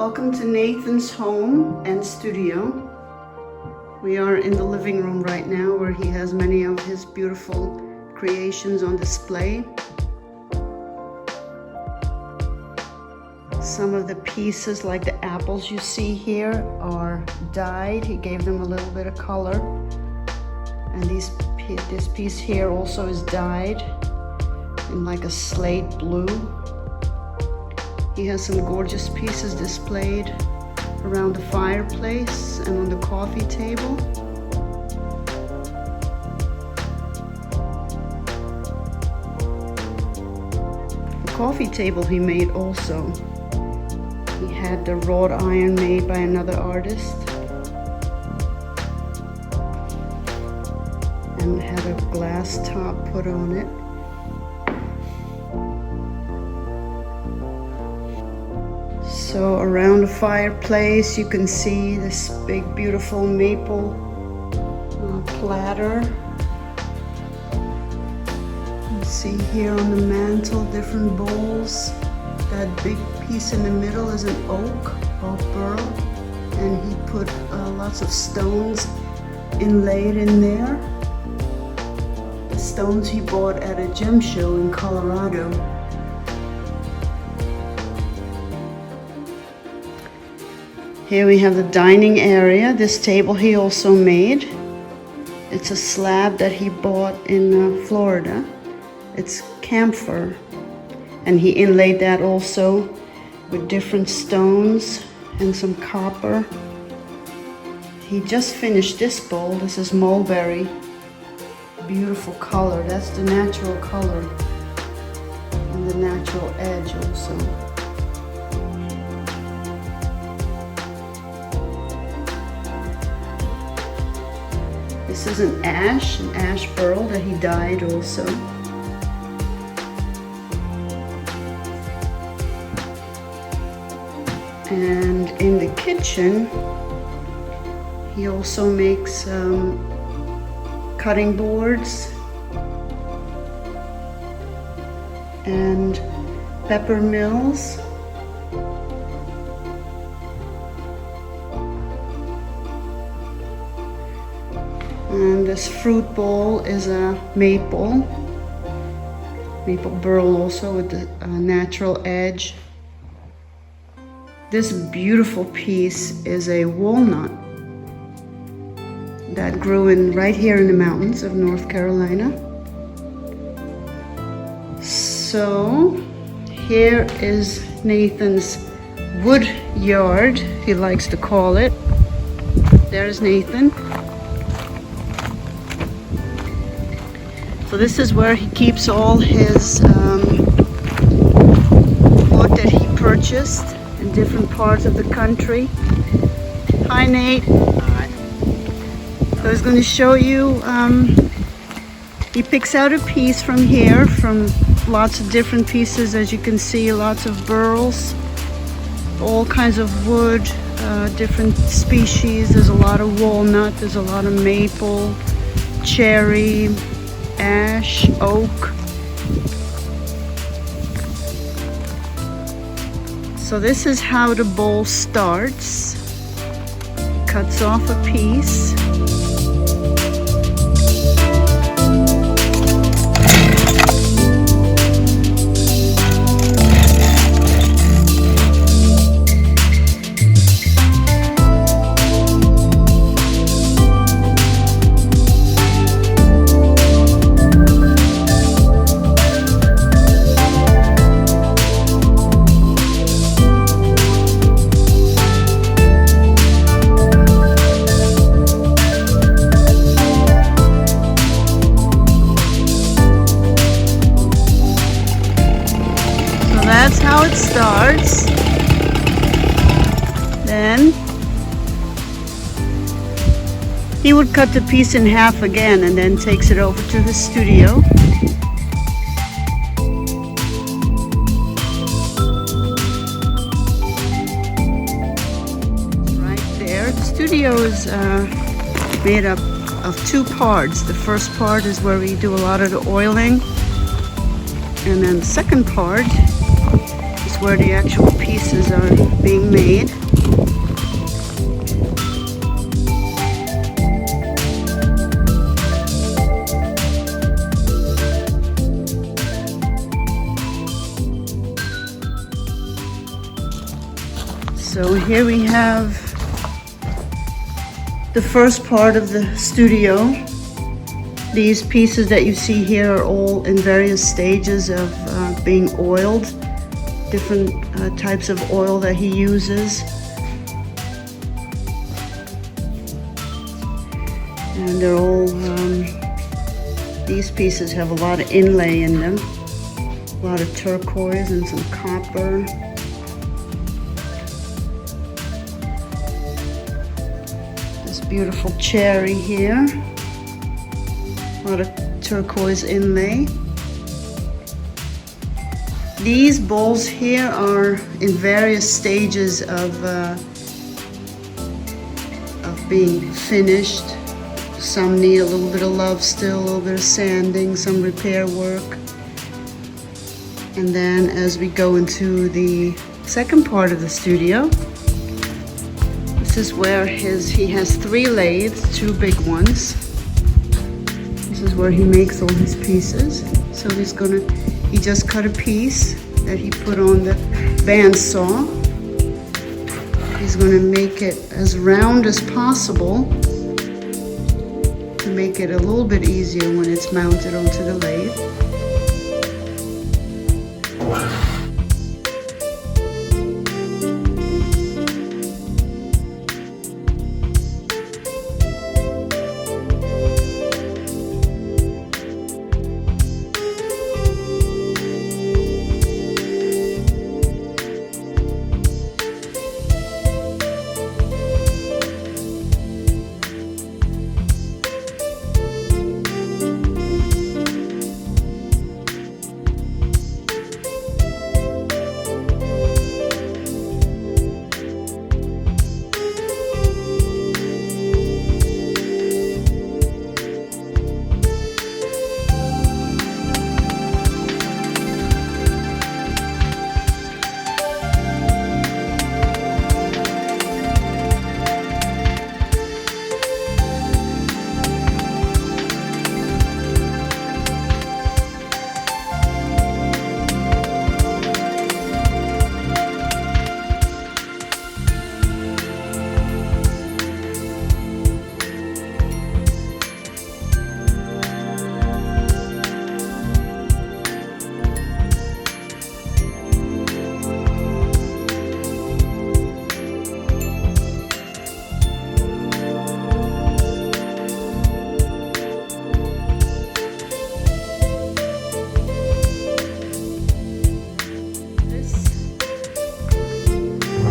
Welcome to Nathan's home and studio. We are in the living room right now where he has many of his beautiful creations on display. Some of the pieces, like the apples you see here, are dyed. He gave them a little bit of color. And this piece here also is dyed in like a slate blue. He has some gorgeous pieces displayed around the fireplace and on the coffee table. The coffee table he made also. He had the wrought iron made by another artist and had a glass top put on it. So around the fireplace you can see this big beautiful maple platter. You see here on the mantle different bowls. That big piece in the middle is an oak burl, and he put lots of stones inlaid in there. The stones he bought at a gem show in Colorado. Here we have the dining area. This table he also made. It's a slab that he bought in Florida. It's camphor. And he inlaid that also with different stones and some copper. He just finished this bowl. This is mulberry. Beautiful color. That's the natural color. And the natural edge also. This is an ash burl that he dyed also. And in the kitchen, he also makes cutting boards and pepper mills. And this fruit bowl is a maple burl also with the natural edge. This beautiful piece is a walnut that grew right here in the mountains of North Carolina. So here is Nathan's wood yard, he likes to call it. There's Nathan. So this is where he keeps all his wood that he purchased in different parts of the country. Hi, Nate. Hi. So I was going to show you, he picks out a piece from here, from lots of different pieces, as you can see, lots of burls, all kinds of wood, different species. There's a lot of walnut, there's a lot of maple, cherry, ash, oak. So this is how the bowl starts. Cuts off a piece. That's how it starts. Then he would cut the piece in half again and then takes it over to his studio. Right there. The studio is made up of two parts. The first part is where we do a lot of the oiling. And then the second part is where the actual pieces are being made. So here we have the first part of the studio. These pieces that you see here are all in various stages of being oiled, different types of oil that he uses. And they're all, these pieces have a lot of inlay in them, a lot of turquoise and some copper. Beautiful cherry here, a lot of turquoise inlay. These bowls here are in various stages of being finished. Some need a little bit of love still, a little bit of sanding, some repair work. And then as we go into the second part of the studio, this is where he has 3 lathes, 2 big ones. This is where he makes all his pieces. So he just cut a piece that he put on the bandsaw. He's gonna make it as round as possible to make it a little bit easier when it's mounted onto the lathe.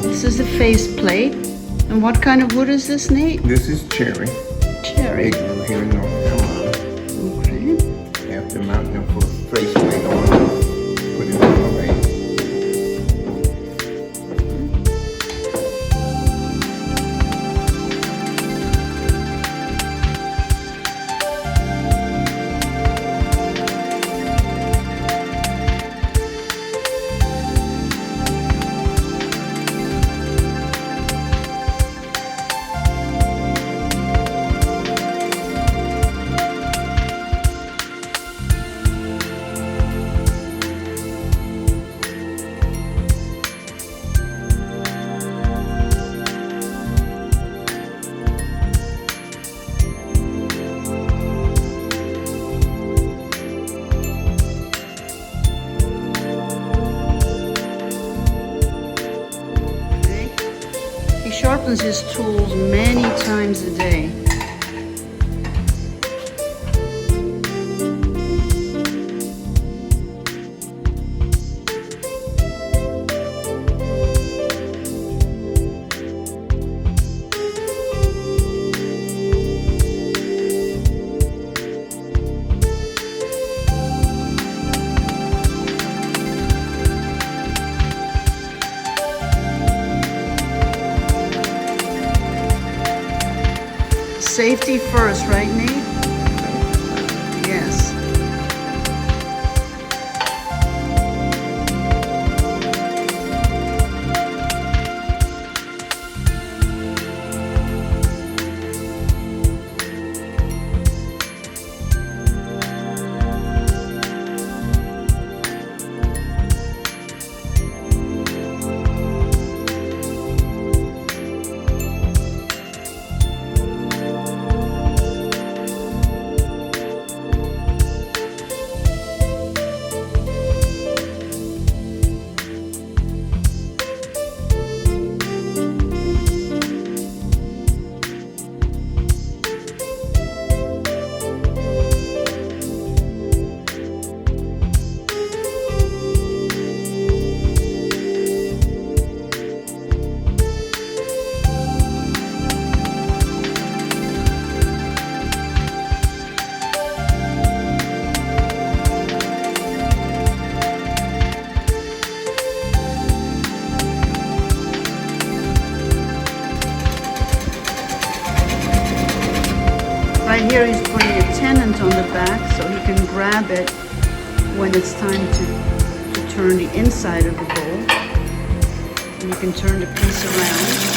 This is the faceplate. And what kind of wood is this, Nate? This is cherry. Cherry. Big one here in North Carolina. Okay. After mounting them for faceplate on, put it on the lathe. He sharpens his tools many times a day. Safety first, right, Nate? Yes. here he's putting a tenant on the back so he can grab it when it's time to turn the inside of the bowl. And you can turn the piece around.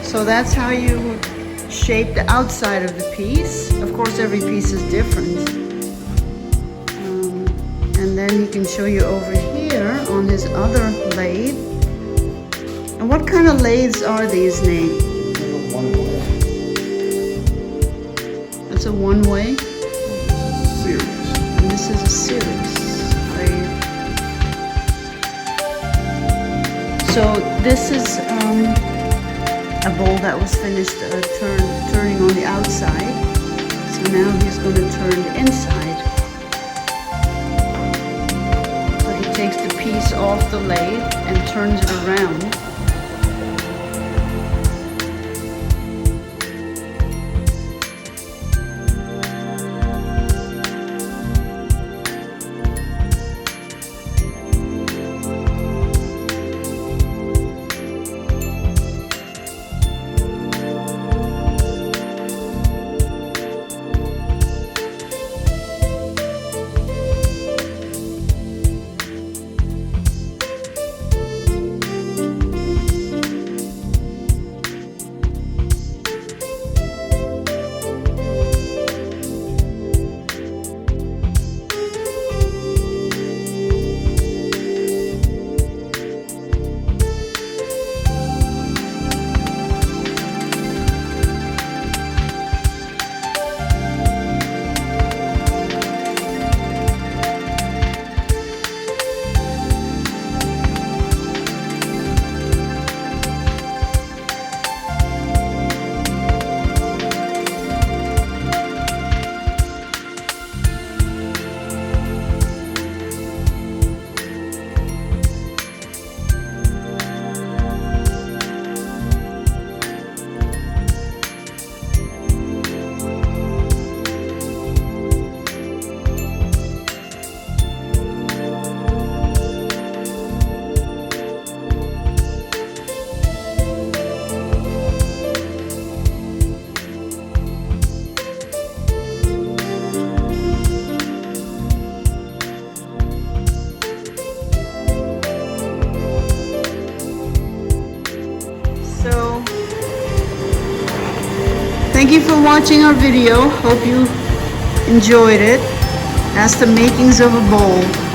So that's how you shape the outside of the piece. Of course, every piece is different. And then he can show you over here on his other lathe. And what kind of lathes are these, Nate? One-way. That's a one-way? Series. And this is a series lathe. So this is a bowl that was finished turning on the outside. So now he's going to turn the inside. So he takes the piece off the lathe and turns it around. Thank you for watching our video. Hope you enjoyed it. That's the makings of a bowl.